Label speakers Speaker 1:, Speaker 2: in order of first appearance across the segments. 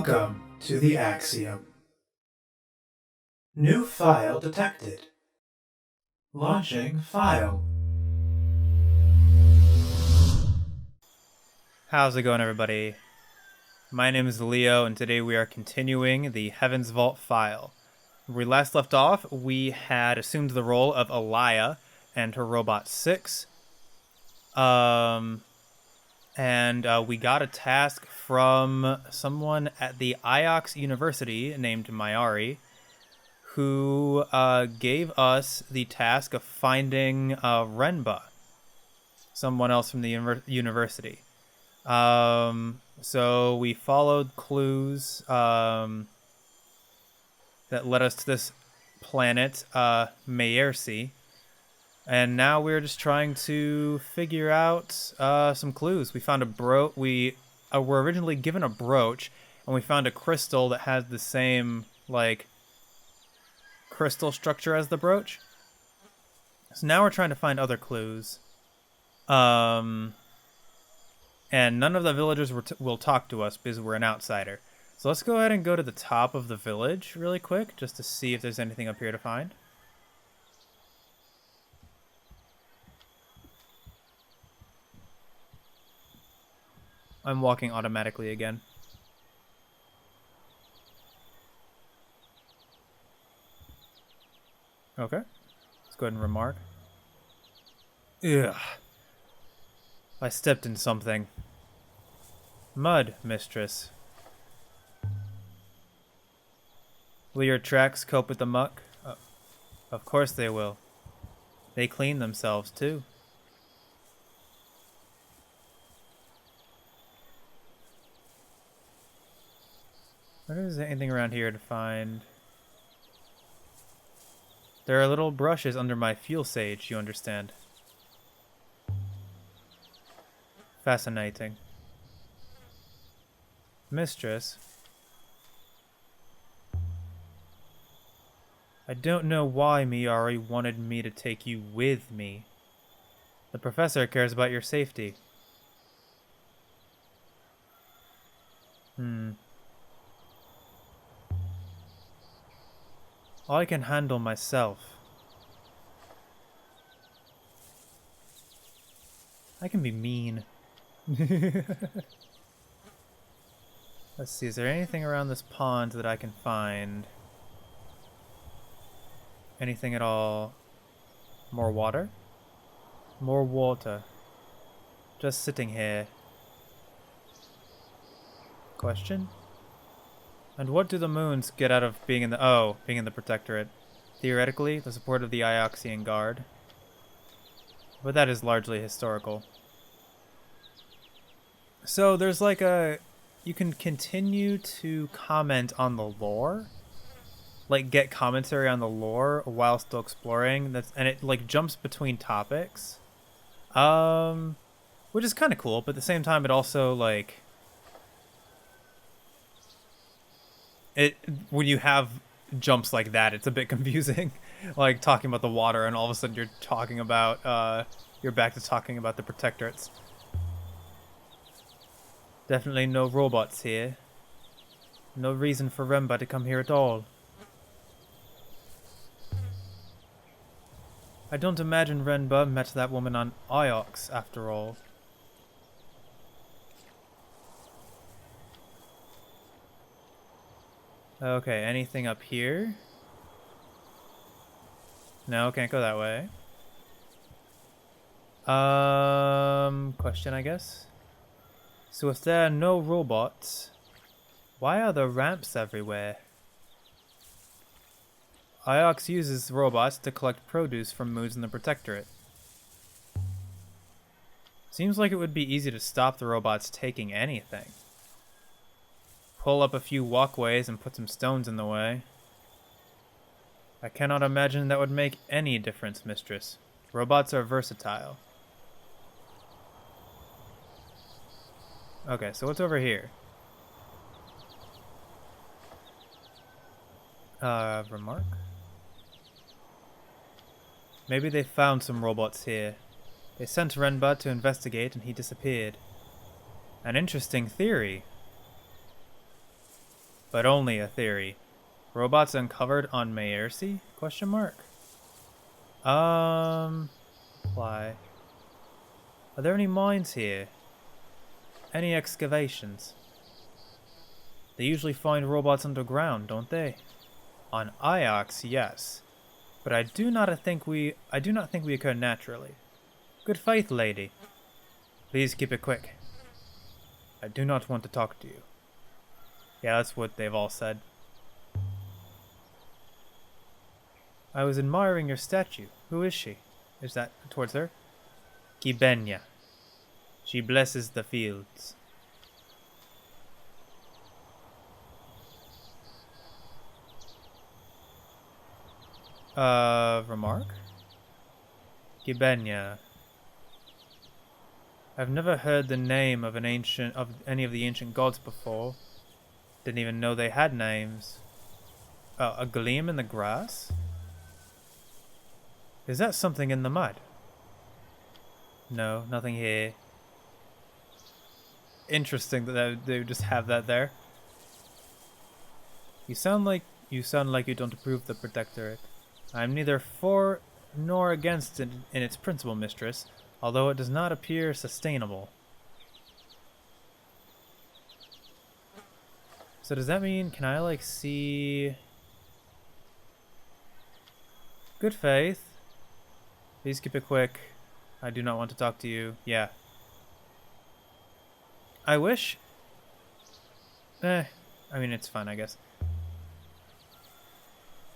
Speaker 1: Welcome to the Axiom. New file detected. Launching file.
Speaker 2: How's it going, everybody? My name is Leo, and today we are continuing the Heaven's Vault file. When we last left off, we had assumed the role of Alaya and her robot 6. We got a task from someone at the Iox University named Mayari, who gave us the task of finding Renba, someone else from the university. So we followed clues that led us to this planet, Mayersi. And now we're just trying to figure out some clues. We found a we were originally given a brooch, and we found a crystal that has the same, crystal structure as the brooch. So now we're trying to find other clues. And none of the villagers will talk to us because we're an outsider. So let's go ahead and go to the top of the village really quick, just to see if there's anything up here to find. I'm walking automatically again. Okay. Let's go ahead and remark. Ugh. I stepped in something. Mud, mistress. Will your tracks cope with the muck? Of course they will. They clean themselves, too. I wonder if there's anything around here to find. There are little brushes under my fuel sage, you understand. Fascinating. Mistress. I don't know why Mayari wanted me to take you with me. The professor cares about your safety. I can handle myself. I can be mean. Let's see, is there anything around this pond that I can find? Anything at all? More water? More water. Just sitting here. Question? And what do the moons get out of being in the Protectorate? Theoretically, the support of the Ioxian Guard. But that is largely historical. So there's you can continue to comment on the lore. Get commentary on the lore while still exploring. And it jumps between topics. Which is kind of cool, but at the same time it also when you have jumps like that, it's a bit confusing. Talking about the water and all of a sudden you're talking about you're back to talking about the Protectorates. Definitely no robots here. No reason for Renba to come here at all. I don't imagine Renba met that woman on Iox, after all. Okay, anything up here? No, can't go that way. Question, I guess? So if there are no robots, why are there ramps everywhere? Iox uses robots to collect produce from moons in the Protectorate. Seems like it would be easy to stop the robots taking anything. Pull up a few walkways and put some stones in the way. I cannot imagine that would make any difference, mistress. Robots are versatile. Okay, so what's over here? Remark? Maybe they found some robots here. They sent Renba to investigate and he disappeared. An interesting theory. but only a theory. Robots uncovered on Maersi? Question mark. Apply. Are there any mines here? Any excavations? They usually find robots underground, don't they? On Iox, yes. But I do not think we occur naturally. Good faith, lady. Please keep it quick. I do not want to talk to you. Yeah, that's what they've all said. I was admiring your statue. Who is she? Is that towards her? Kibenya. She blesses the fields. Remark? Kibenya. I've never heard the name of any of the ancient gods before. Didn't even know they had names. A gleam in the grass? Is that something in the mud? No, nothing here. Interesting that they would just have that there. You sound like you don't approve the Protectorate. I'm neither for nor against it in its principle, mistress, although it does not appear sustainable. So does that mean, can I like see... Good faith. Please keep it quick. I do not want to talk to you. Yeah. I wish... I mean, it's fun, I guess.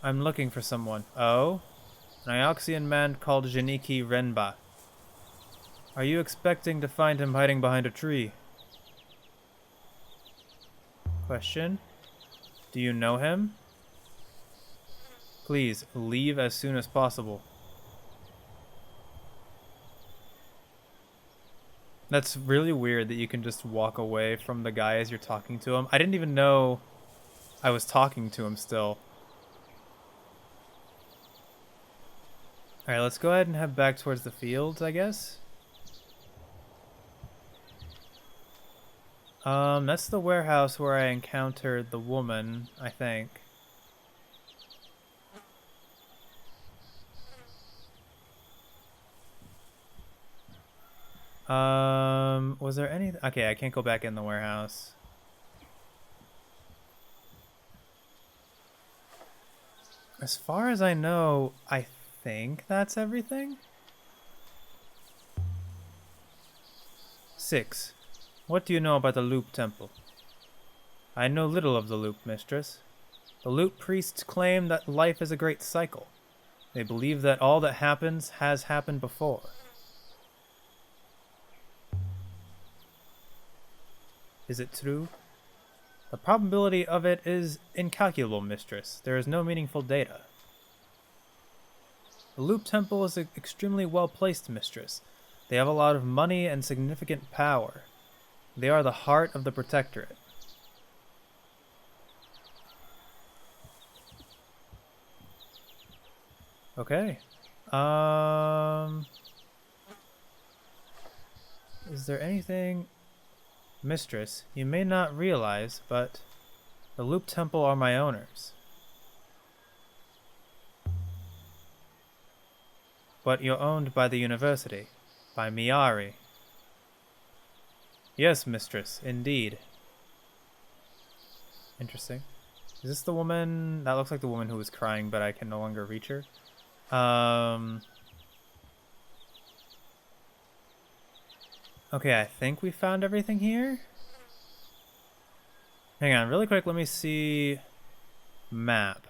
Speaker 2: I'm looking for someone. Oh? An Ioxian man called Janiki Renba. Are you expecting to find him hiding behind a tree? Question. Do you know him? Please, leave as soon as possible. That's really weird that you can just walk away from the guy as you're talking to him. I didn't even know I was talking to him still. Alright, let's go ahead and head back towards the fields, I guess. That's the warehouse where I encountered the woman, I think. Was there any... Okay, I can't go back in the warehouse. As far as I know, I think that's everything? 6. What do you know about the Loop Temple? I know little of the Loop, mistress. The Loop priests claim that life is a great cycle. They believe that all that happens has happened before. Is it true? The probability of it is incalculable, mistress. There is no meaningful data. The Loop Temple is extremely well placed, mistress. They have a lot of money and significant power. They are the heart of the Protectorate. Okay. Is there anything... Mistress, you may not realize, but the Loop Temple are my owners. But you're owned by the university, by Miari. Yes, mistress, indeed. Interesting. Is this the woman? That looks like the woman who was crying, but I can no longer reach her. Okay, I think we found everything here. Hang on, really quick, let me see... Map.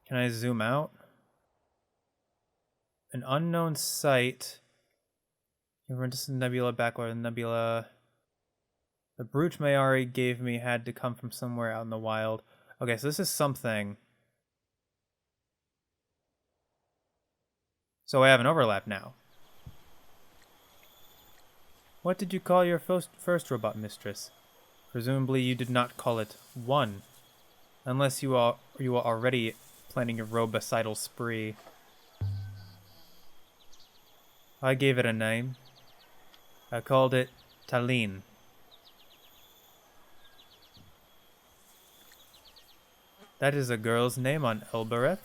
Speaker 2: Can I zoom out? An unknown site. This nebula, backward nebula. The brooch Mayari gave me had to come from somewhere out in the wild. Okay, so this is something. So I have an overlap now. What did you call your first robot, mistress? Presumably you did not call it 1. Unless you are already planning a robocidal spree. I gave it a name. I called it Talene. That is a girl's name on Elbereth.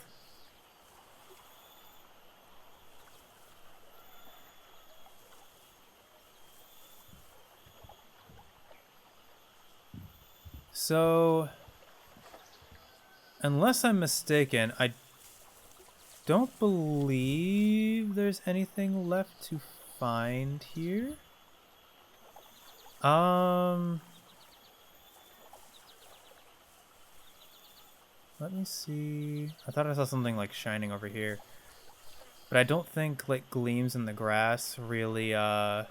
Speaker 2: So, unless I'm mistaken, I don't believe there's anything left to find here. Let me see. I thought I saw something like shining over here. But I don't think like gleams in the grass really they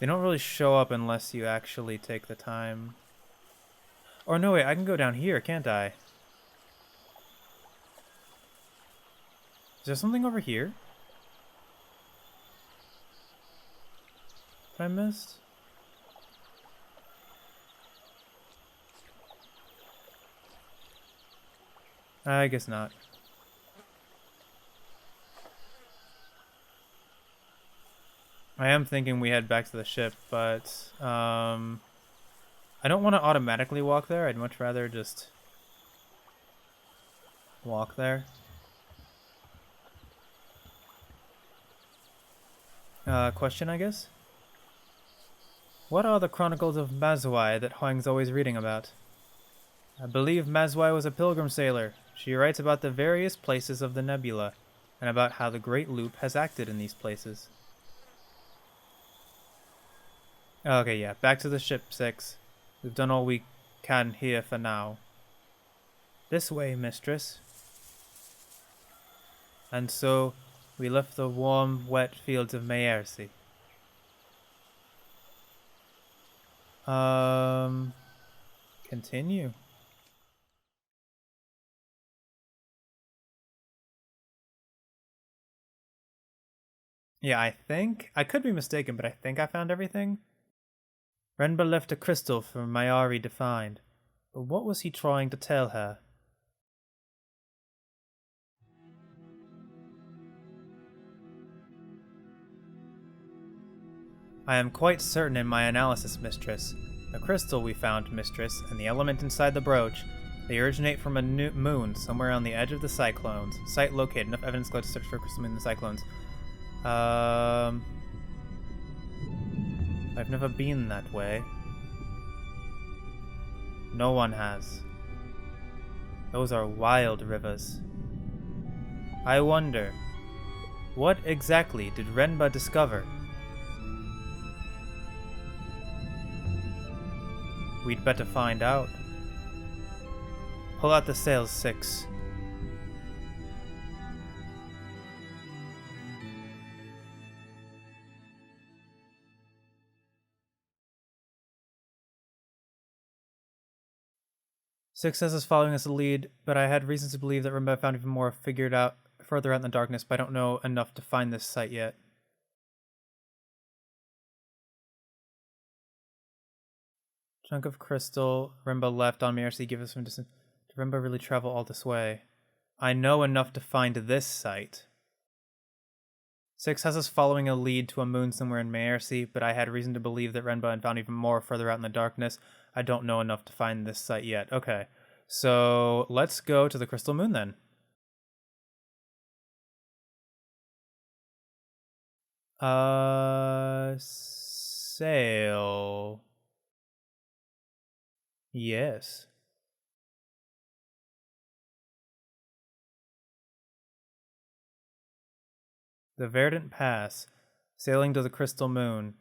Speaker 2: don't really show up unless you actually take the time. Or no, wait, I can go down here, can't I? Is there something over here that I missed? I guess not. I am thinking we head back to the ship, but I don't want to automatically walk there. I'd much rather just walk there. Question, I guess? What are the Chronicles of Mazwai that Huang's always reading about? I believe Mazwai was a pilgrim sailor. She writes about the various places of the nebula, and about how the Great Loop has acted in these places. Okay, yeah, back to the ship, 6. We've done all we can here for now. This way, mistress. And so, we left the warm, wet fields of Maersi. Continue. Yeah, I could be mistaken, but I think I found everything. Renba left a crystal for Mayari to find, but what was he trying to tell her? I am quite certain in my analysis, mistress. The crystal we found, mistress, and the element inside the brooch, they originate from a moon somewhere on the edge of the cyclones. Site located. Enough evidence to search for crystal moon in the cyclones. I've never been that way. No one has. Those are wild rivers. I wonder, what exactly did Renba discover? We'd better find out. Pull out the sails, 6. Six says is following us a lead, but I had reasons to believe that Renba found even more further out in the darkness, but I don't know enough to find this site yet. Chunk of crystal Renba left on Maersi. Give us some distance. Did Renba really travel all this way? I know enough to find this site. 6 has us following a lead to a moon somewhere in Maersi, but I had reason to believe that Renba had found even more further out in the darkness. I don't know enough to find this site yet. Okay, so let's go to the crystal moon then. Sail. Yes. The Verdant Pass. Sailing to the crystal moon.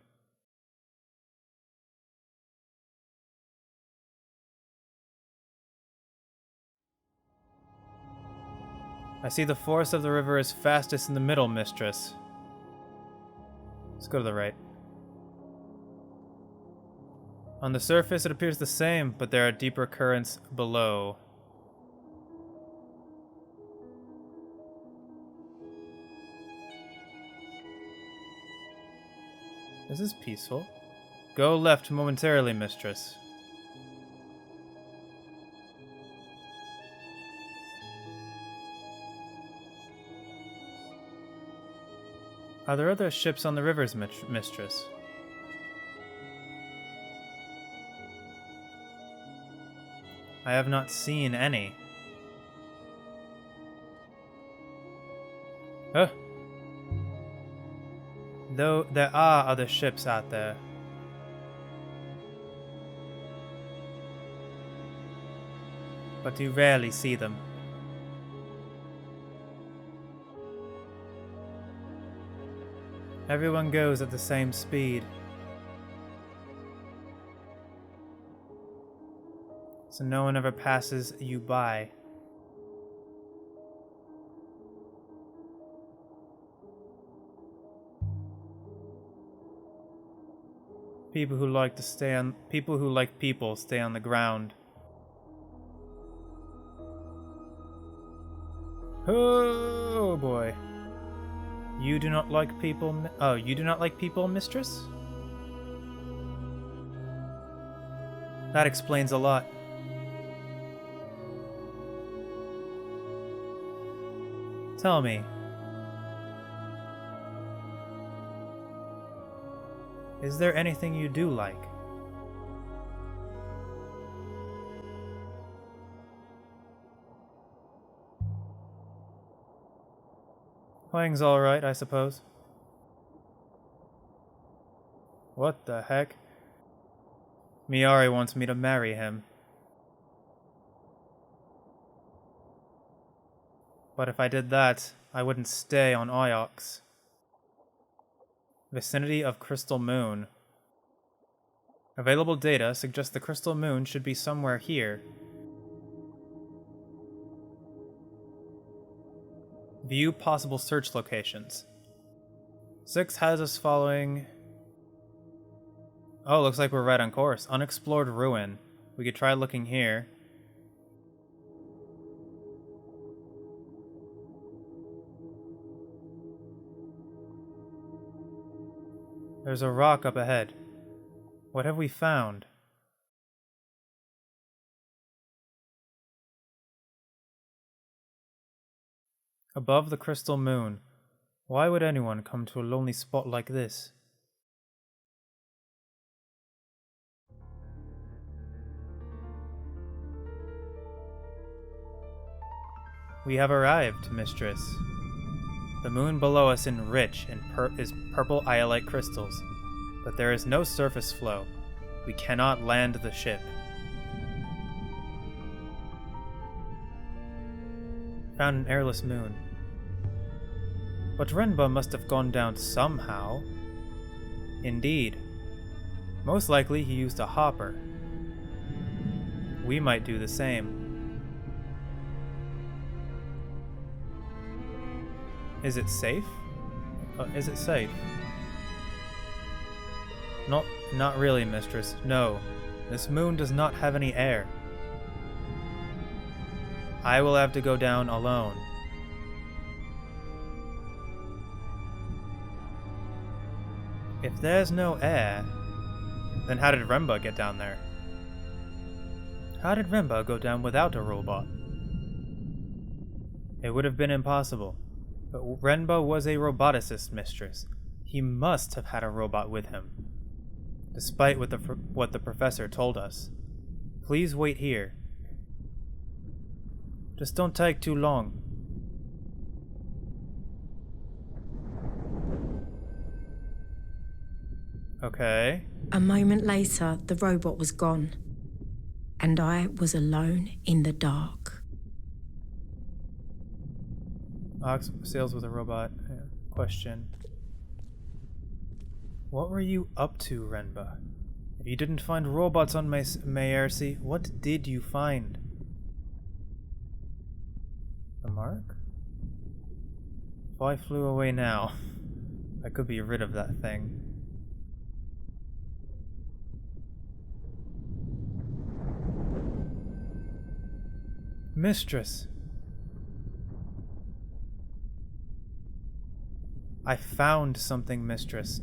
Speaker 2: I see the force of the river is fastest in the middle, mistress. Let's go to the right. On the surface, it appears the same, but there are deeper currents below. This is peaceful. Go left momentarily, mistress. Are there other ships on the rivers, mistress? I have not seen any. Huh. Though there are other ships out there. But you rarely see them. Everyone goes at the same speed. So no one ever passes you by. People who like people stay on the ground. Oh boy. You do not like people. Oh, you do not like people, mistress? That explains a lot. Tell me. Is there anything you do like? Playing's alright, I suppose. What the heck? Miyari wants me to marry him. But if I did that, I wouldn't stay on Iox. Vicinity of Crystal Moon. Available data suggests the Crystal Moon should be somewhere here. View possible search locations. 6 has us following... Oh, looks like we're right on course. Unexplored ruin. We could try looking here. There's a rock up ahead. What have we found? Above the crystal moon. Why would anyone come to a lonely spot like this? We have arrived, mistress. The moon below us is rich in purple iolite crystals, but there is no surface flow. We cannot land the ship. Found an airless moon. But Renba must have gone down somehow. Indeed. Most likely he used a hopper. We might do the same. Is it safe? Is it safe? Not really, mistress. No. This moon does not have any air. I will have to go down alone. If there's no air, then how did Renba get down there? How did Renba go down without a robot? It would have been impossible. But Renba was a roboticist, mistress. He must have had a robot with him. Despite what the professor told us. Please wait here. Just don't take too long. Okay.
Speaker 3: A moment later, the robot was gone. And I was alone in the dark.
Speaker 2: Ox sails with a robot. Question. What were you up to, Renba? If you didn't find robots on Mayersi, what did you find? The mark? If I flew away now, I could be rid of that thing. Mistress! I found something, mistress.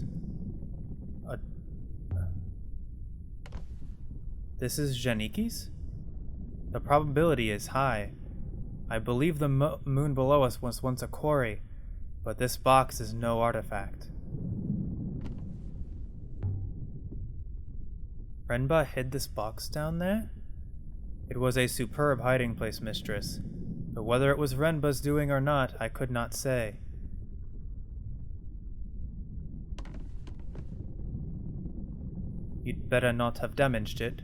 Speaker 2: This is Janiki's? The probability is high. I believe the moon below us was once a quarry, but this box is no artifact. Renba hid this box down there? It was a superb hiding place, mistress, but whether it was Renba's doing or not, I could not say. You'd better not have damaged it.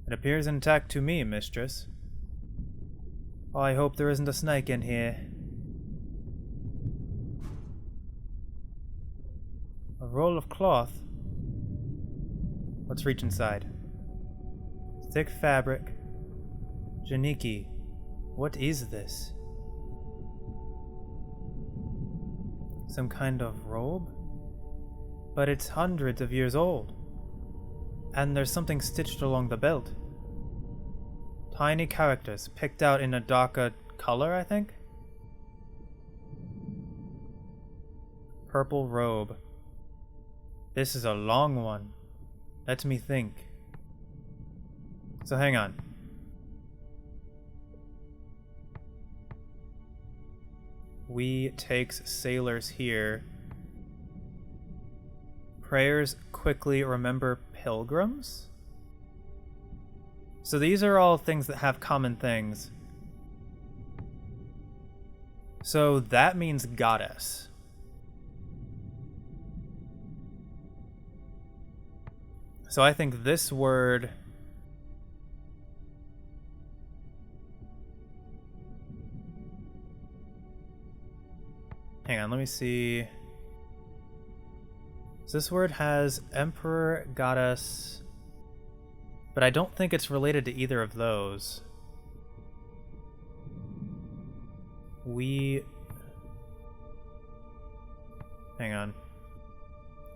Speaker 2: It appears intact to me, mistress. Oh, I hope there isn't a snake in here. A roll of cloth? Let's reach inside. Thick fabric. Janiki, what is this? Some kind of robe? But it's hundreds of years old. And there's something stitched along the belt. Tiny characters picked out in a darker color, I think? Purple robe. This is a long one. Let me think. So hang on. We takes sailors here. Prayers quickly remember pilgrims? So these are all things that have common things. So that means goddess. So I think this word... Hang on, let me see. So this word has emperor, goddess, but I don't think it's related to either of those. Hang on.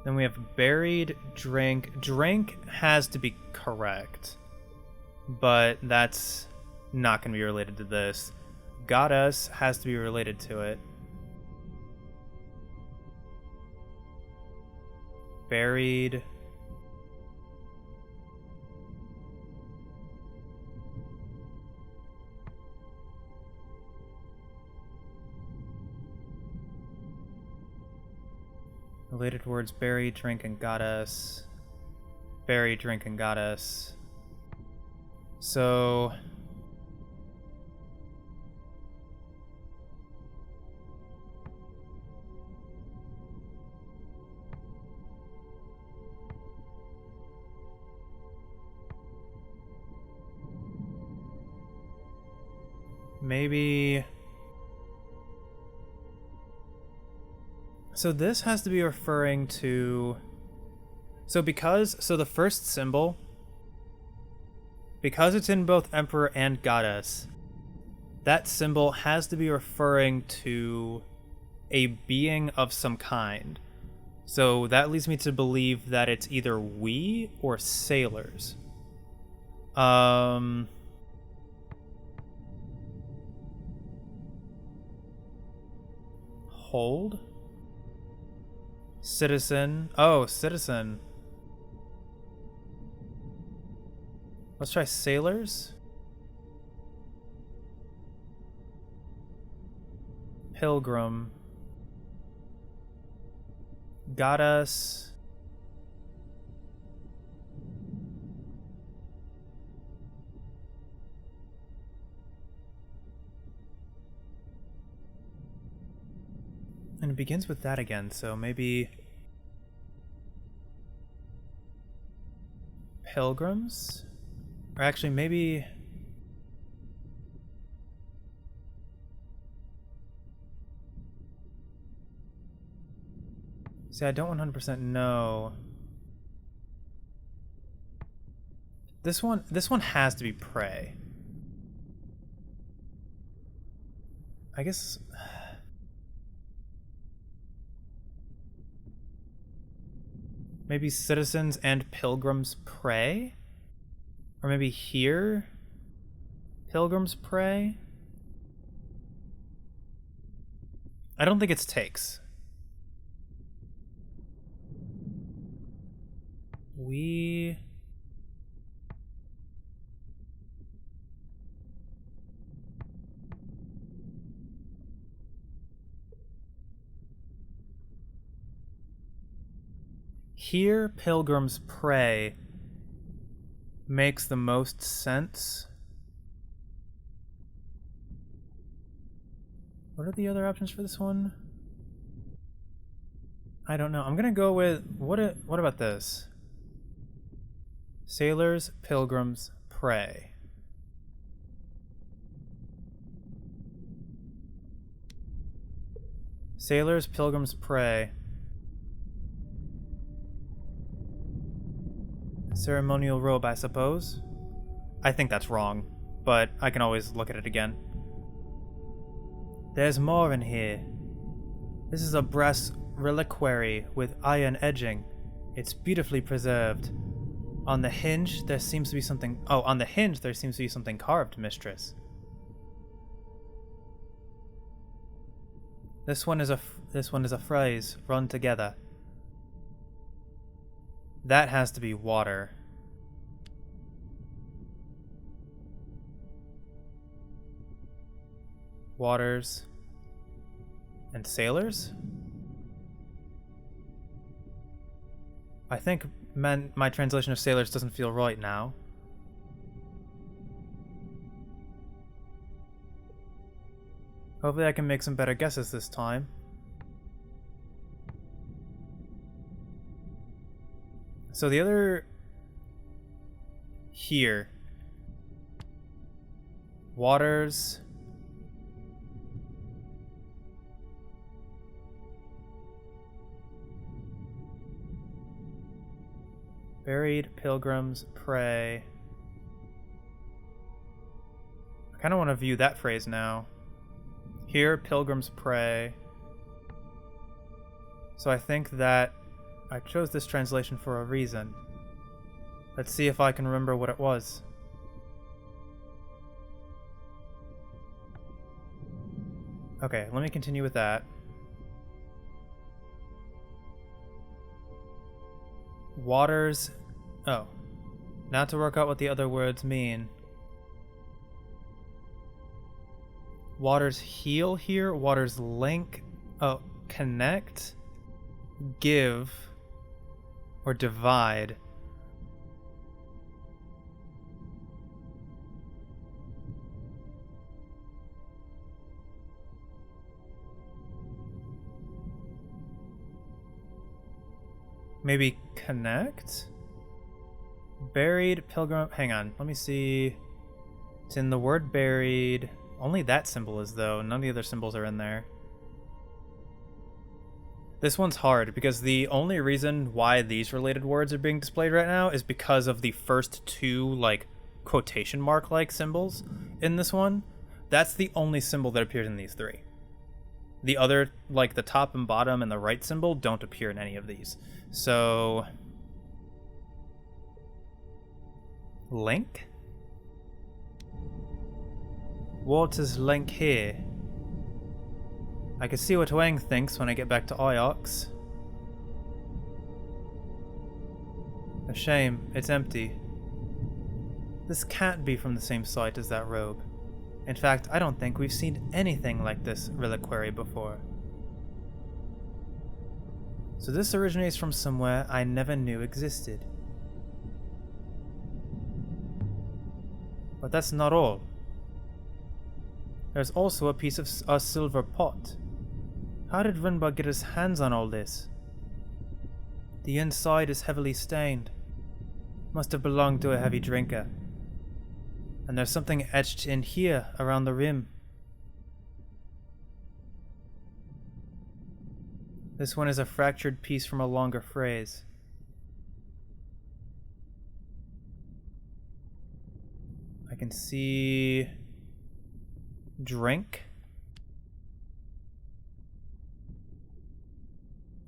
Speaker 2: Then we have buried, drink. Drink has to be correct, but that's not going to be related to this. Goddess has to be related to it. Buried. Related words: buried, drink, and goddess. Buried, drink, and goddess. So... maybe... So this has to be referring to... So the first symbol, because it's in both Emperor and Goddess, that symbol has to be referring to a being of some kind. So that leads me to believe that it's either we or sailors. Hold? Citizen. Oh, citizen. Let's try sailors. Pilgrim. Goddess. And it begins with that again, so maybe... pilgrims? Or actually, maybe... See, I don't 100% know. This one has to be prey. I guess... maybe citizens and pilgrims pray? Or maybe here? Pilgrims pray? I don't think it's takes. We... Here, pilgrims pray makes the most sense What are the other options for this one? I don't know. I'm gonna go with what about this? Sailors, pilgrims, pray. Sailors, pilgrims, pray. Ceremonial robe, I suppose. I think that's wrong, but I can always look at it again. There's more in here. This is a brass reliquary with iron edging. It's beautifully preserved. On the hinge, there seems to be something... Oh, on the hinge, there seems to be something carved, mistress. This one is a phrase run together. That has to be water. Waters and sailors? I think my translation of sailors doesn't feel right now. Hopefully I can make some better guesses this time. So the other... Here. Waters... Buried, pilgrims, pray. I kind of want to view that phrase now. Here, pilgrims pray. So I think that I chose this translation for a reason. Let's see if I can remember what it was. Okay, let me continue with that. Waters... Oh. Now to work out what the other words mean. Waters heal here. Waters link. Oh, connect. Give. Or divide. Maybe connect? Buried, pilgrim... Hang on, let me see. It's in the word buried. Only that symbol is, though. None of the other symbols are in there. This one's hard, because the only reason why these related words are being displayed right now is because of the first two, like, quotation mark-like symbols in this one. That's the only symbol that appears in these three. The other, like the top and bottom and the right symbol, don't appear in any of these. So... Link? Waters link here. I can see what Wang thinks when I get back to Iox. A shame, it's empty. This can't be from the same site as that robe. In fact, I don't think we've seen anything like this reliquary before. So this originates from somewhere I never knew existed. But that's not all. There's also a piece of a silver pot. How did Rinba get his hands on all this? The inside is heavily stained. Must have belonged to a heavy drinker. And there's something etched in here around the rim. This one is a fractured piece from a longer phrase. I can see... drink.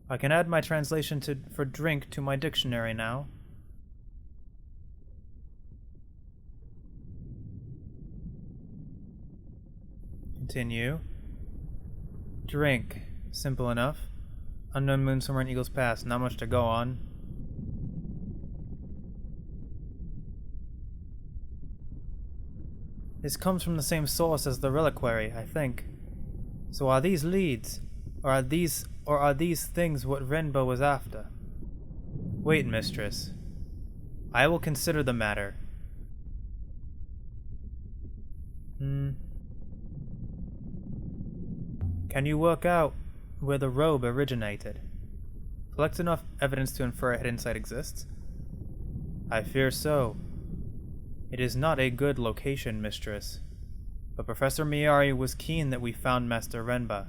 Speaker 2: I can add my translation for drink to my dictionary now. Continue. Drink. Simple enough. Unknown moon somewhere in Eagle's Pass. Not much to go on. This comes from the same source as the reliquary, I think. So are these leads? Or are these things what Renbo was after? Wait, mistress. I will consider the matter. Can you work out where the robe originated? Collect enough evidence to infer a hidden site exists? I fear so. It is not a good location, mistress. But Professor Miyari was keen that we found Master Renba.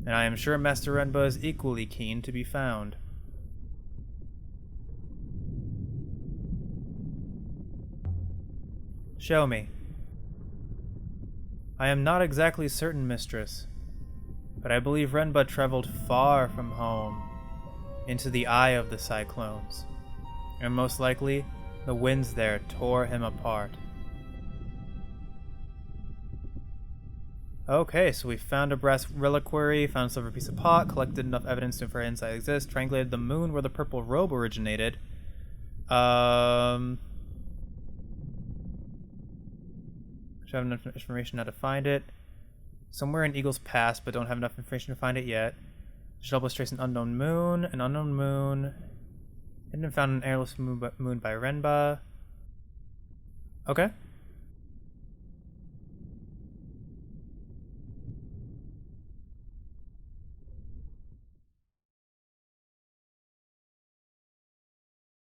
Speaker 2: And I am sure Master Renba is equally keen to be found. Show me. I am not exactly certain, mistress, but I believe Renba traveled far from home, into the eye of the cyclones, and most likely, the winds there tore him apart. Okay, so we found a brass reliquary, found a silver piece of pot, collected enough evidence to infer insight exists, triangulated the moon where the purple robe originated. Should have enough information how to find it. Somewhere in Eagle's Pass, but don't have enough information to find it yet. Should help us trace an unknown moon. An unknown moon. Hidden and found an airless moon by Renba. Okay.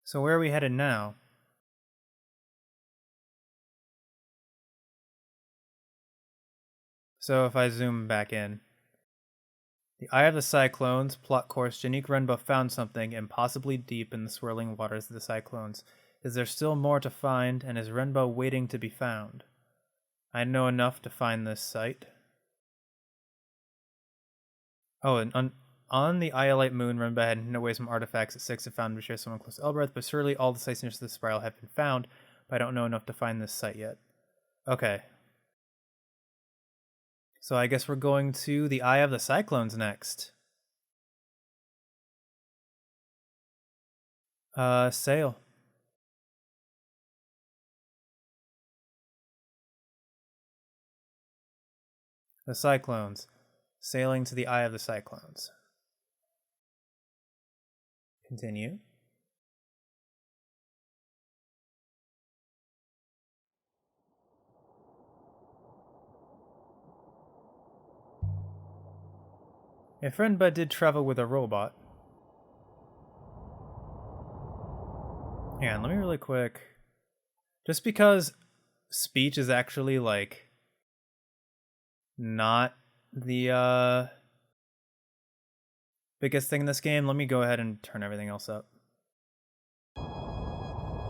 Speaker 2: So where are we headed now? So if I zoom back in. The Eye of the Cyclones, plot course, Janique Renba found something impossibly deep in the swirling waters of the Cyclones. Is there still more to find, and is Renba waiting to be found? I know enough to find this site. Oh, and on the Iolite moon, Renba had hidden away some artifacts at 6 and found to share someone close to Elbereth, but surely all the sites near the spiral have been found, but I don't know enough to find this site yet. Okay. So I guess we're going to the Eye of the Cyclones next. Sail. The Cyclones. Sailing to the Eye of the Cyclones. Continue. If Renba did travel with a robot. Hang on, let me really quick. Just because speech is actually, like, not the, biggest thing in this game, let me go ahead and turn everything else up.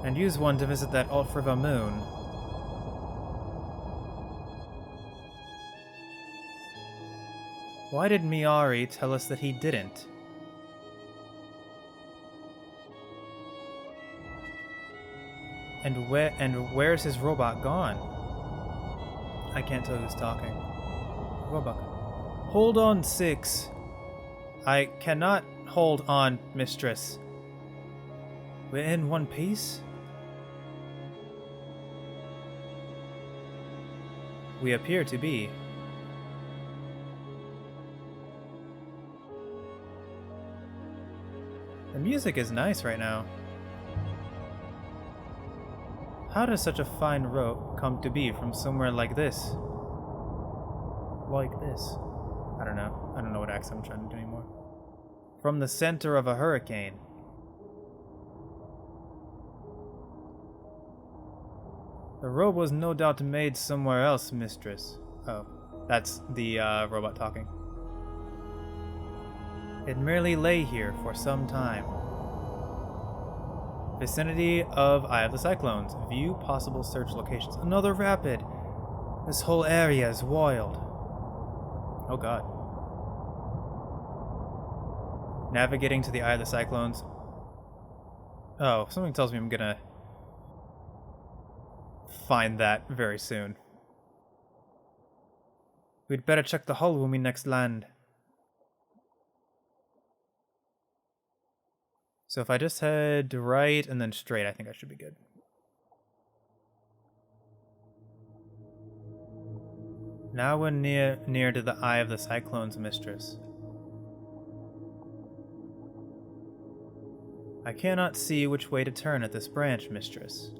Speaker 2: And use one to visit that Alt-Friva moon. Why did Miyari tell us that he didn't? And where's his robot gone? I can't tell who's talking. Robot. Hold on, 6. I cannot hold on, mistress. We're in one piece? We appear to be. The music is nice right now. How does such a fine rope come to be from somewhere like this? Like this. I don't know. I don't know what accent I'm trying to do anymore. From the center of a hurricane. The robe was no doubt made somewhere else, mistress. Oh, that's the robot talking. It merely lay here for some time. Vicinity of Eye of the Cyclones. View possible search locations. Another rapid. This whole area is wild. Oh god. Navigating to the Eye of the Cyclones. Oh, something tells me I'm gonna find that very soon. We'd better check the hull when we next land. So if I just head right and then straight, I think I should be good. Now we're near to the Eye of the Cyclones, mistress. I cannot see which way to turn at this branch, mistress.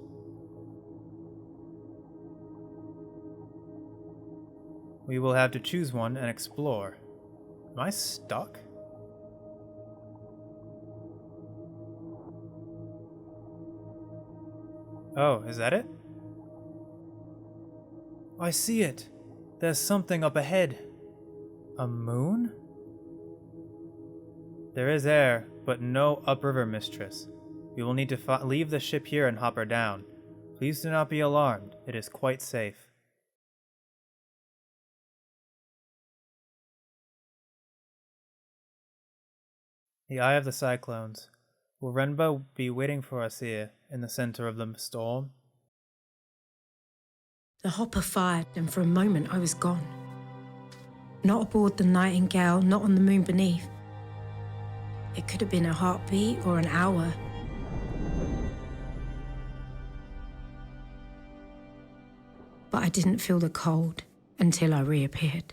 Speaker 2: We will have to choose one and explore. Am I stuck? Oh, is that it? I see it. There's something up ahead. A moon? There is air, but no upriver, mistress. We will need to leave the ship here and hop her down. Please do not be alarmed. It is quite safe. The Eye of the Cyclones. Will Renbo be waiting for us here, in the center of the storm?
Speaker 3: The hopper fired, and for a moment I was gone. Not aboard the Nightingale, not on the moon beneath. It could have been a heartbeat or an hour. But I didn't feel the cold until I reappeared.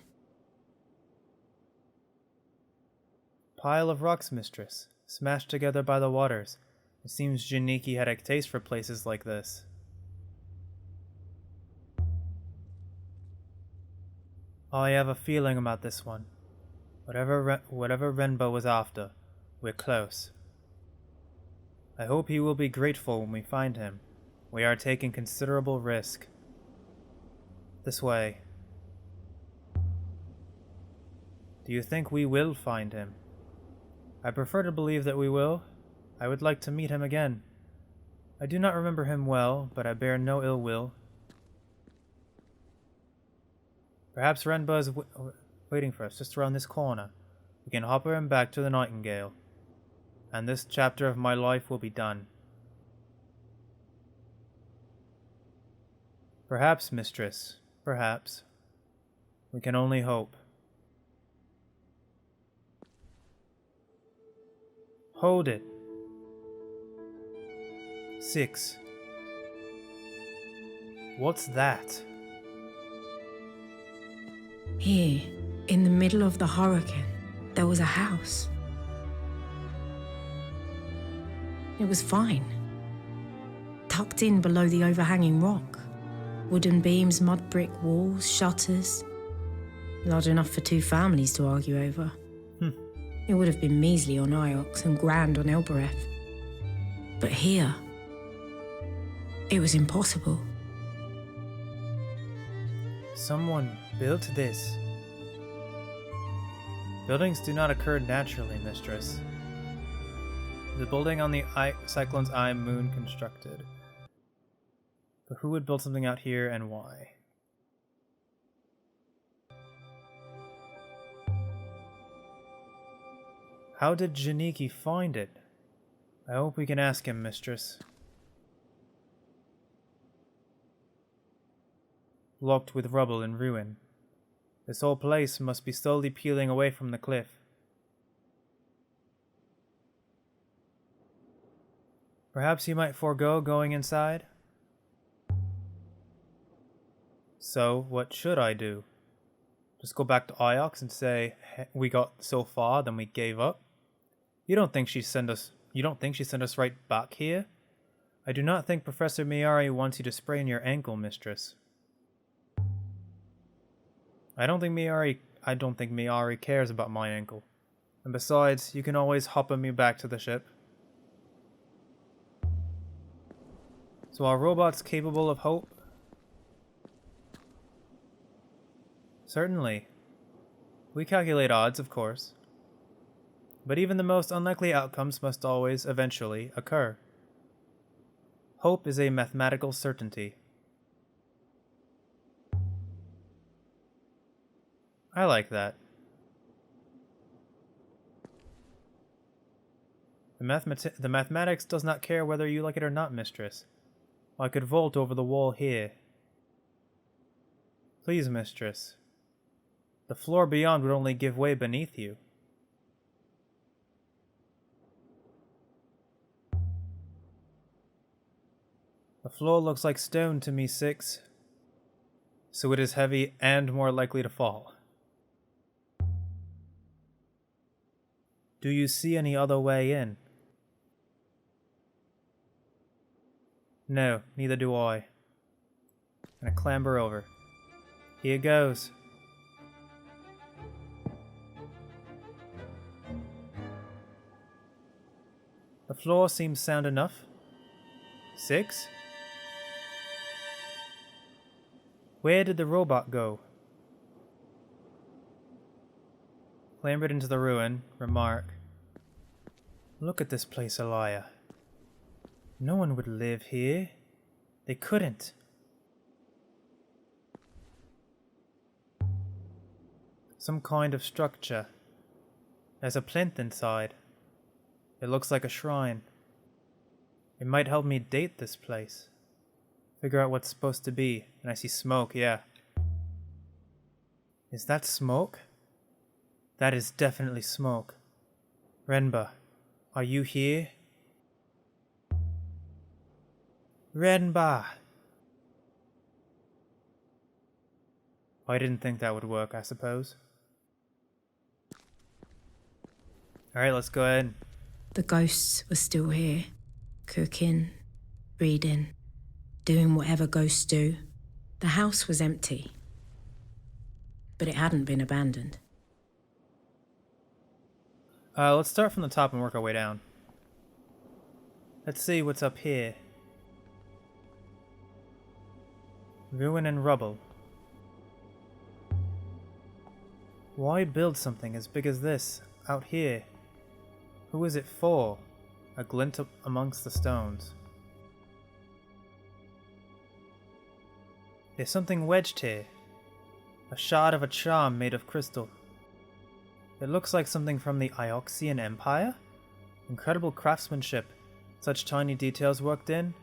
Speaker 2: Pile of rocks, mistress, smashed together by the waters. It seems Janiki had a taste for places like this. I have a feeling about this one. Whatever Renbo was after, we're close. I hope he will be grateful when we find him. We are taking considerable risk. This way. Do you think we will find him? I prefer to believe that we will. I would like to meet him again. I do not remember him well, but I bear no ill will. Perhaps Renbo is waiting for us just around this corner. We can hopper him back to the Nightingale, and this chapter of my life will be done. Perhaps, mistress, perhaps. We can only hope. Hold it. 6. What's that?
Speaker 3: Here, in the middle of the hurricane, there was a house. It was fine. Tucked in below the overhanging rock. Wooden beams, mud brick walls, shutters. Large enough for 2 families to argue over. It would have been measly on Iox and grand on Elbereth. But here, it was impossible.
Speaker 2: Someone built this. Buildings do not occur naturally, mistress. The building on the Cyclone's Eye moon constructed. But who would build something out here and why? How did Janiki find it? I hope we can ask him, mistress. Blocked with rubble and ruin. This whole place must be slowly peeling away from the cliff. Perhaps you might forego going inside? So, what should I do? Just go back to Iox and say, hey, we got so far, then we gave up? You don't think she sent us right back here? I do not think Professor Miyari wants you to sprain your ankle, mistress. I don't think Miyari cares about my ankle. And besides, you can always hopper me back to the ship. So are robots capable of hope? Certainly. We calculate odds, of course. But even the most unlikely outcomes must always, eventually, occur. Hope is a mathematical certainty. I like that. The mathematics does not care whether you like it or not, mistress. I could vault over the wall here. Please, mistress. The floor beyond would only give way beneath you. The floor looks like stone to me, 6. So it is heavy and more likely to fall. Do you see any other way in? No, neither do I. I'm gonna clamber over. Here goes. The floor seems sound enough. 6? Where did the robot go? Clambered into the ruin. Remark. Look at this place, Elia. No one would live here. They couldn't. Some kind of structure. There's a plinth inside. It looks like a shrine. It might help me date this place. Figure out what's supposed to be. And I see smoke, yeah. Is that smoke? That is definitely smoke. Renba, are you here? Renba! I didn't think that would work, I suppose. Alright, let's go ahead.
Speaker 3: The ghosts were still here, cooking, reading, doing whatever ghosts do. The house was empty, but it hadn't been abandoned.
Speaker 2: Let's start from the top and work our way down. Let's see what's up here. Ruin and rubble. Why build something as big as this out here? Who is it for? A glint amongst the stones. There's something wedged here. A shard of a charm made of crystal. It looks like something from the Ioxian Empire? Incredible craftsmanship. Such tiny details worked in.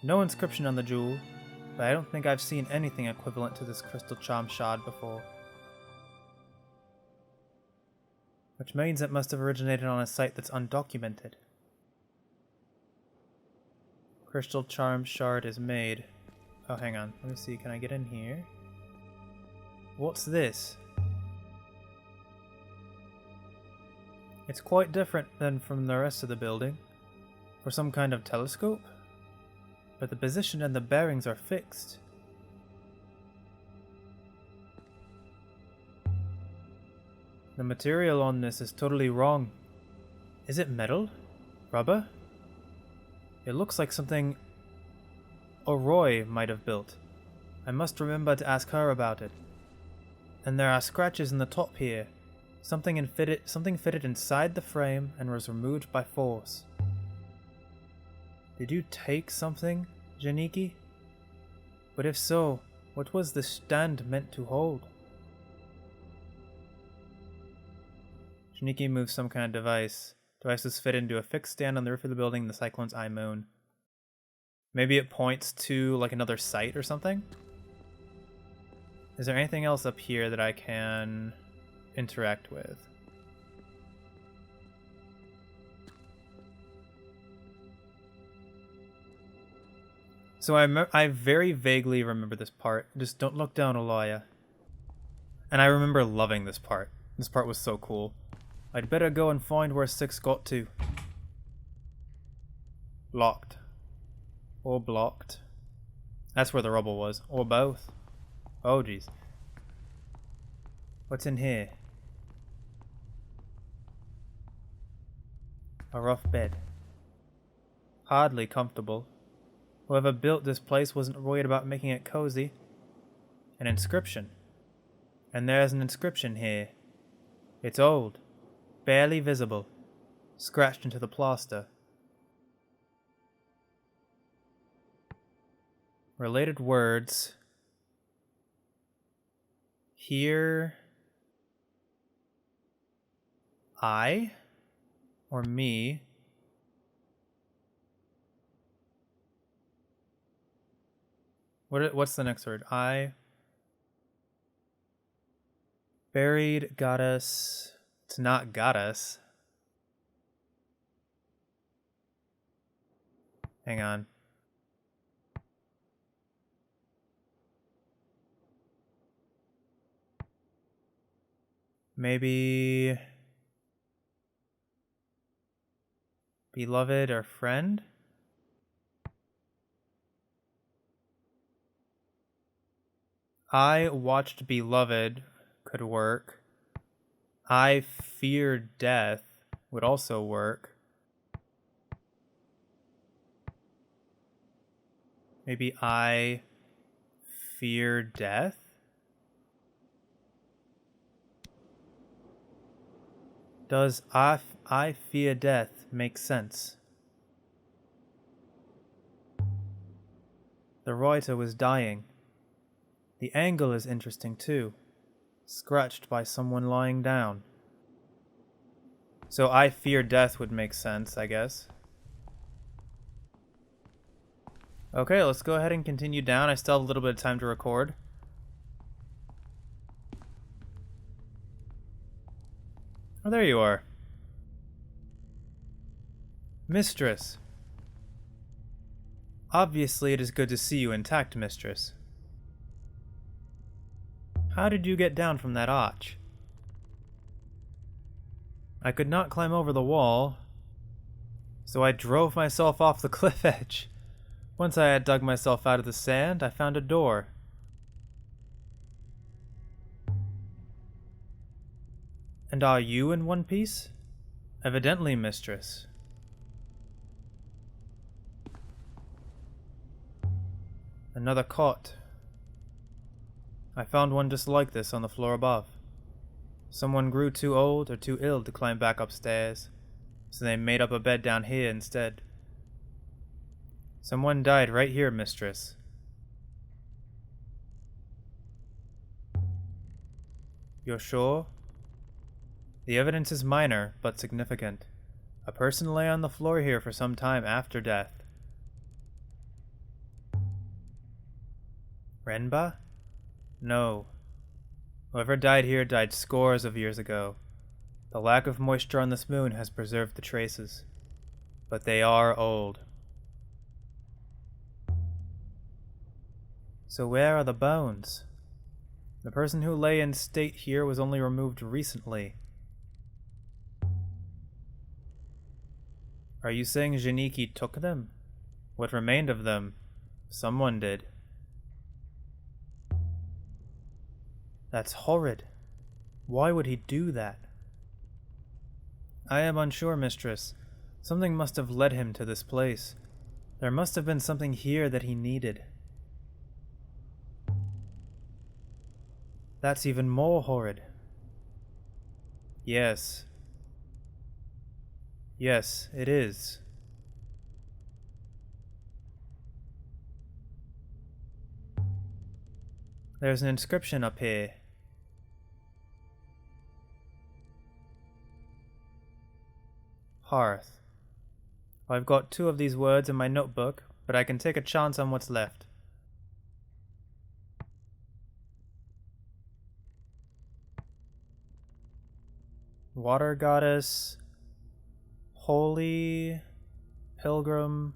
Speaker 2: No inscription on the jewel, but I don't think I've seen anything equivalent to this crystal charm shard before. Which means it must have originated on a site that's undocumented. Crystal charm shard is made. Oh, hang on. Let me see. Can I get in here? What's this? It's quite different than from the rest of the building. For some kind of telescope? But the position and the bearings are fixed. The material on this is totally wrong. Is it metal? Rubber? It looks like something Oroy might have built. I must remember to ask her about it. And there are scratches in the top here. Something fitted inside the frame and was removed by force. Did you take something, Janiki? But if so, what was the stand meant to hold? Janiki moves some kind of device. Devices fit into a fixed stand on the roof of the building in the Cyclone's Eye Moon. Maybe it points to like another site or something? Is there anything else up here that I can interact with? So I very vaguely remember this part. Just don't look down, Elia. And I remember loving this part. This part was so cool. I'd better go and find where 6 got to. Locked. Or blocked. That's where the rubble was. Or both. Oh jeez. What's in here? A rough bed. Hardly comfortable. Whoever built this place wasn't worried about making it cozy. An inscription. And there's an inscription here. It's old. Barely visible. Scratched into the plaster. Related words. Here. I? Or me? What's the next word? I. Buried goddess. It's not goddess. Hang on. Maybe beloved or friend? I watched Beloved could work. I fear death would also work. Maybe I fear death? Does I fear death make sense? The writer was dying. The angle is interesting too. Scratched by someone lying down. So I fear death would make sense, I guess. Okay, let's go ahead and continue down. I still have a little bit of time to record. Oh, there you are. Mistress. Obviously, it is good to see you intact, Mistress. How did you get down from that arch? I could not climb over the wall, so I drove myself off the cliff edge. Once I had dug myself out of the sand, I found a door. And are you in one piece? Evidently, Mistress. Another cot. I found one just like this on the floor above. Someone grew too old or too ill to climb back upstairs, so they made up a bed down here instead. Someone died right here, Mistress. You're sure? The evidence is minor, but significant. A person lay on the floor here for some time after death. Renba? No. Whoever died here died scores of years ago. The lack of moisture on this moon has preserved the traces. But they are old. So where are the bones? The person who lay in state here was only removed recently. Are you saying Janiki took them? What remained of them? Someone did. That's horrid. Why would he do that? I am unsure, Mistress. Something must have led him to this place. There must have been something here that he needed. That's even more horrid. Yes. Yes, it is. There's an inscription up here. Hearth. I've got 2 of these words in my notebook, but I can take a chance on what's left. Water goddess, holy pilgrim,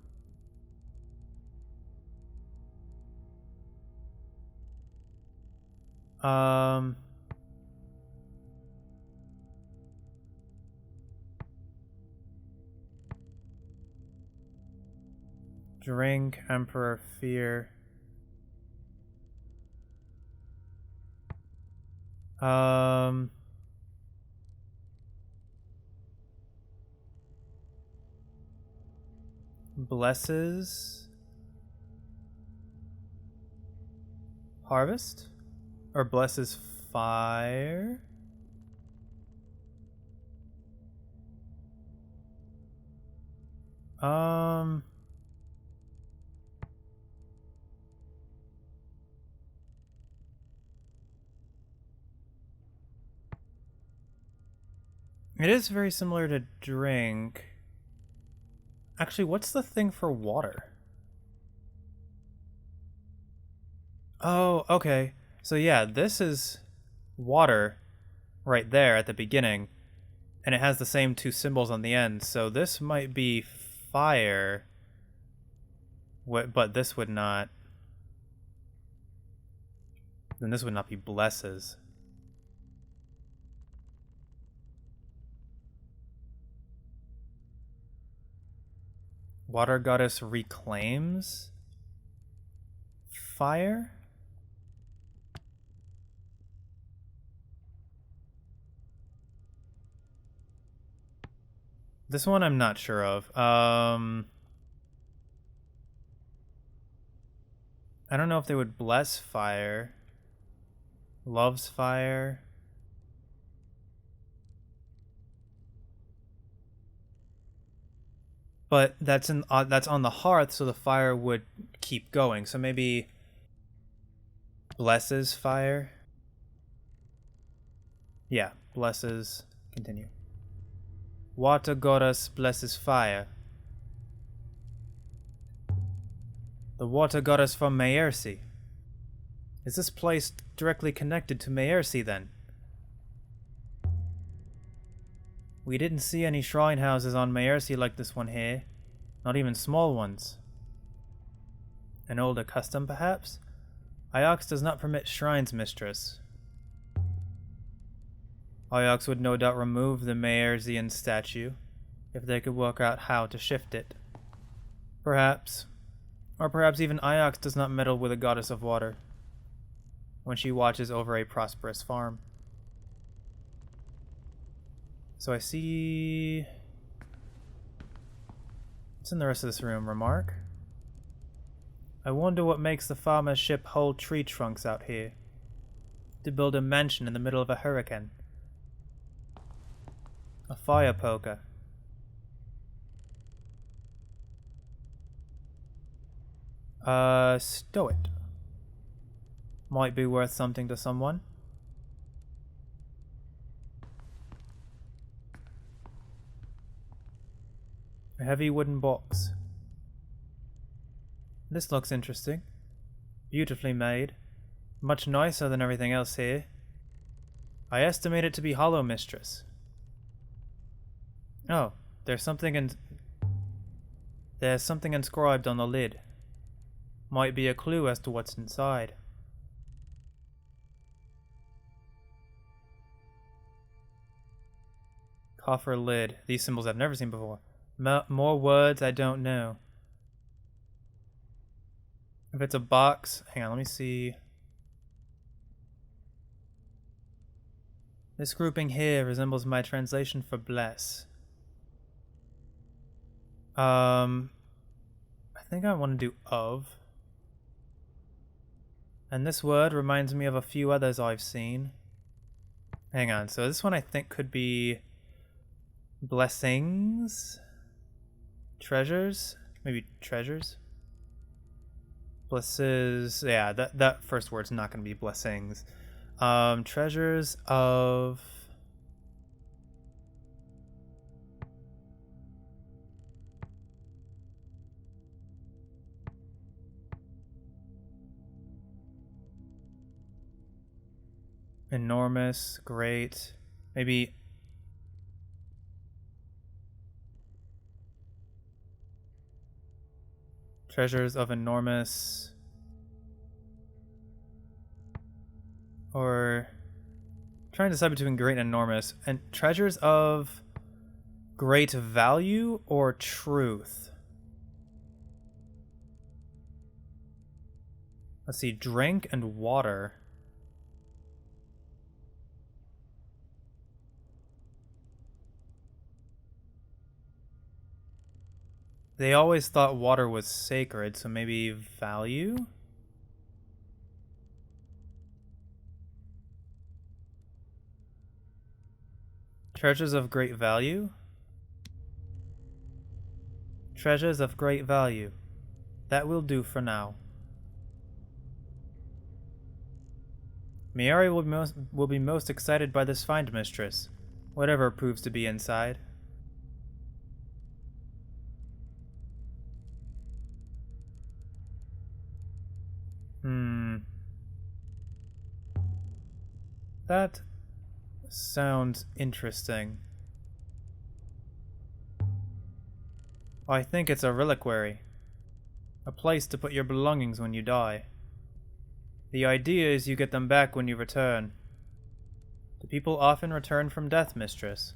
Speaker 2: drink, emperor, fear, blesses, harvest, or blesses fire. It is very similar to drink. Actually, what's the thing for water? Oh, okay. So yeah, this is water right there at the beginning, and it has the same 2 symbols on the end, so this might be fire, but this would not. Then this would not be blesses. Water goddess reclaims fire? This one I'm not sure of. I don't know if they would bless fire. Loves fire. But that's on the hearth, so the fire would keep going. So maybe blesses fire. Yeah, blesses. Continue. Water goddess blesses fire. The water goddess from Maersi. Is this place directly connected to Maersi then? We didn't see any shrine houses on Maersi like this one here. Not even small ones. An older custom, perhaps? Iox does not permit shrines, mistress. Iox would no doubt remove the Maersian statue, if they could work out how to shift it. Perhaps. Or perhaps even Iox does not meddle with the goddess of water, when she watches over a prosperous farm. So I see... What's in the rest of this room? Remark? I wonder what makes the farmers ship whole tree trunks out here to build a mansion in the middle of a hurricane. A fire poker. Stow it. Might be worth something to someone. A heavy wooden box. This looks interesting. Beautifully made. Much nicer than everything else here. I estimate it to be hollow, mistress. Oh, there's something inscribed on the lid. Might be a clue as to what's inside. Coffer lid. These symbols I've never seen before. More words I don't know. If it's a box... Hang on, let me see. This grouping here resembles my translation for bless. I think I want to do of. And this word reminds me of a few others I've seen. Hang on, so this one I think could be blessings? Treasures? Maybe treasures? Blesses, yeah, that first word's not going to be blessings. Treasures of... Enormous, great, maybe... Treasures of enormous... Or... trying to decide between great and enormous. And treasures of great value or truth? Let's see, drink and water. They always thought water was sacred, so maybe value? Treasures of great value? Treasures of great value. That will do for now. Miari will be most excited by this find, mistress, whatever it proves to be inside. That sounds interesting. I think it's a reliquary. A place to put your belongings when you die. The idea is you get them back when you return. Do people often return from death, mistress?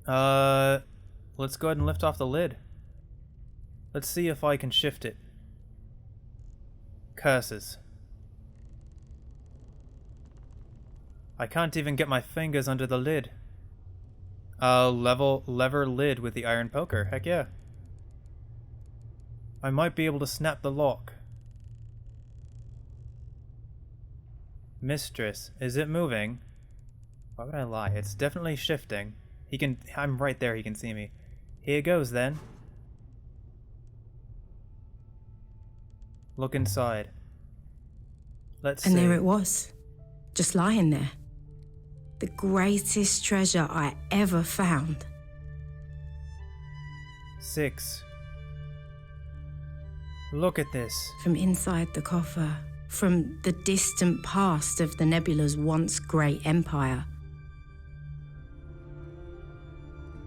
Speaker 2: Let's go ahead and lift off the lid. Let's see if I can shift it. Curses. I can't even get my fingers under the lid. Lever lid with the iron poker. Heck yeah. I might be able to snap the lock. Mistress, is it moving? Why would I lie? It's definitely shifting. I'm right there, he can see me. Here goes then. Look inside. Let's see.
Speaker 3: And there it was, just lying there. The greatest treasure I ever found.
Speaker 2: 6. Look at this.
Speaker 3: From inside the coffer, from the distant past of the nebula's once great empire.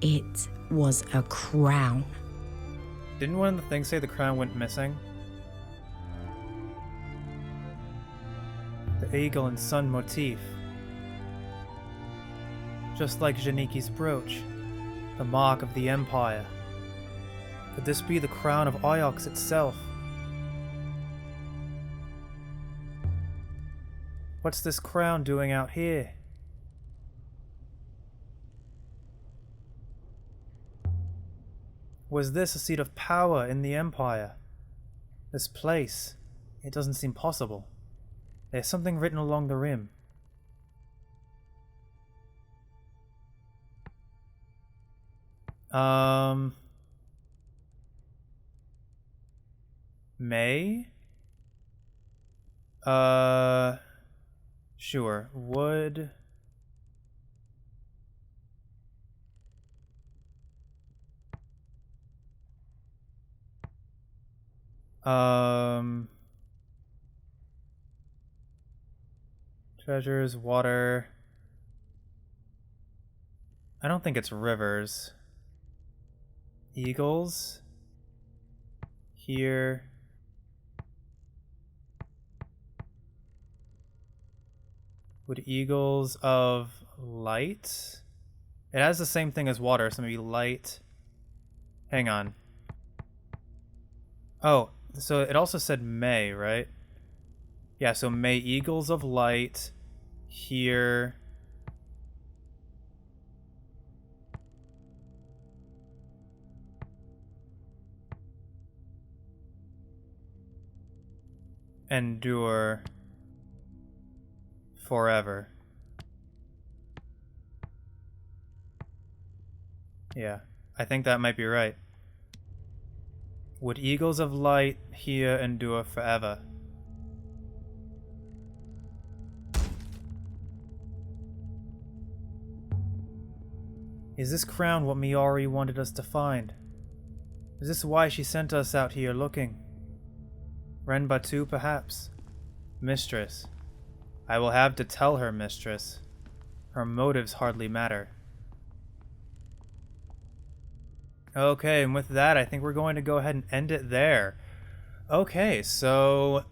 Speaker 3: It was a crown.
Speaker 2: Didn't one of the things say the crown went missing? The eagle and sun motif. Just like Janiki's brooch. The mark of the Empire. Could this be the crown of Iox itself? What's this crown doing out here? Was this a seat of power in the Empire? This place, it doesn't seem possible. There's something written along the rim. May? Sure. Would... Treasures, water... I don't think it's rivers. Eagles? Here... Would eagles of light? It has the same thing as water, so maybe light. Hang on. Oh, so it also said May, right? Yeah, so May eagles of light. Here. Endure. Forever. Yeah, I think that might be right. Would eagles of light here endure forever? Is this crown what Miari wanted us to find? Is this why she sent us out here looking? Ren Batu, perhaps? Mistress. I will have to tell her, mistress. Her motives hardly matter. Okay, and with that, I think we're going to go ahead and end it there. Okay, so...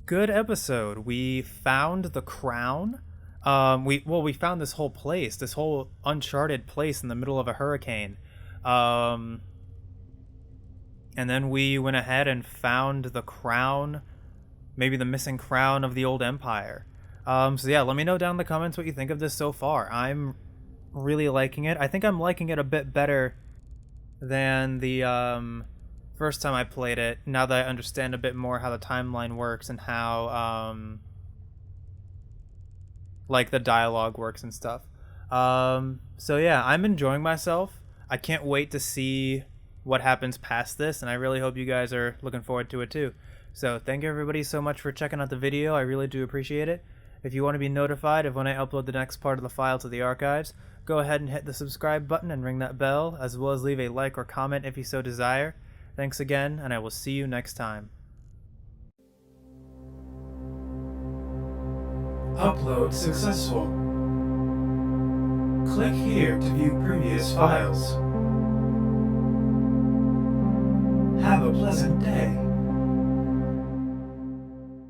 Speaker 2: good episode. We found the crown. We found this whole place, this whole uncharted place in the middle of a hurricane. And then we went ahead and found the crown, maybe the missing crown of the old empire. So yeah, let me know down in the comments what you think of this so far. I'm really liking it. I think I'm liking it a bit better than the first time I played it, now that I understand a bit more how the timeline works and how like the dialogue works and stuff. So yeah, I'm enjoying myself. I can't wait to see what happens past this, and I really hope you guys are looking forward to it too. So thank you everybody so much for checking out the video. I really do appreciate it. If you want to be notified of when I upload the next part of the file to the archives, go ahead and hit the subscribe button and ring that bell, as well as leave a like or comment if you so desire. Thanks again, and I will see you next time.
Speaker 1: Upload successful. Click here to view previous files. Have a pleasant day.